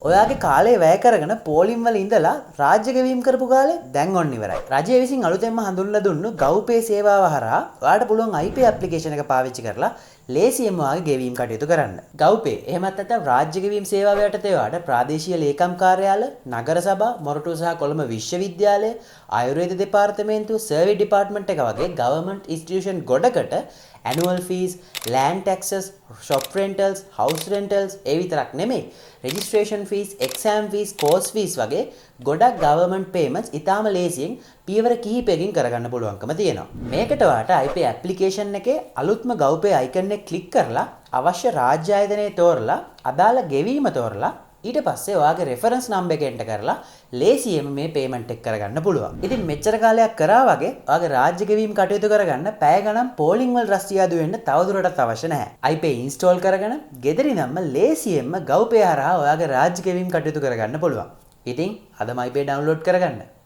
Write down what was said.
ඔයාගේ කාලේ වැය කරගෙන පෝලිම් වල ඉඳලා රාජ්‍ය ගෙවීම් කරපු කාලේ දැන් ඔන්න ඉවරයි. රජය විසින් අලුතෙන්ම හඳුන්වලා දුන්නු GovPay සේවාව හරහා ඔයාලට පුළුවන් IP ඇප්ලිකේෂන් එක පාවිච්චි කරලා ලේසියෙන්ම ඔයාගේ ගෙවීම් කටයුතු කරන්න. GovPay එහෙමත් නැත්නම් රාජ්‍ය ගෙවීම් සේවාව යටතේ ඔයාලට ප්‍රාදේශීය ලේකම් කාර්යාල, නගර සභා, මොරටුව සහ කොළඹ විශ්වවිද්‍යාලය, ආයුර්වේද දෙපාර්තමේන්තුව, සර්වි ඩිපාර්ට්මන්ට් එක වගේ government institution ගොඩකට annual fees, land taxes, shop rentals, house rentals ඒ විතරක් නෙමෙයි registration fees, exam fees, course fees වගේ ගොඩක් government payments ඉතාම ලේසියෙන් පියවර කිහිපයකින් කරගන්න පුළුවන්කම තියෙනවා. මේකට ඔයාලට IP application එකේ අලුත්ම GovPay icon එක ක්ලික් කරලා අවශ්‍ය රාජ්‍ය ආයතනය තෝරලා අදාළ ගෙවීම තෝරලා ඊට පස්සේ ඔයාගේ රෙෆරන්ස් නම්බර් එක එන්ටර් කරලා ලේසියෙන්ම මේ පේමන්ට් එක කරගන්න පුළුවන්. ඉතින් මෙච්චර කාලයක් කරා වගේ ඔයාගේ රාජ්‍ය ගෙවීම් කටයුතු කරගන්න පැය ගණන් පෝලිං වල රස්තියාදු වෙන්න තවදුරටත් අවශ්‍ය නැහැ. iPay install කරගෙන ගෙදරින්ම ලේසියෙන්ම GovPay හරහා ඔයාගේ රාජ්‍ය ගෙවීම් කටයුතු කරගන්න පුළුවන්. ඉතින් අදම iPay download කරගන්න.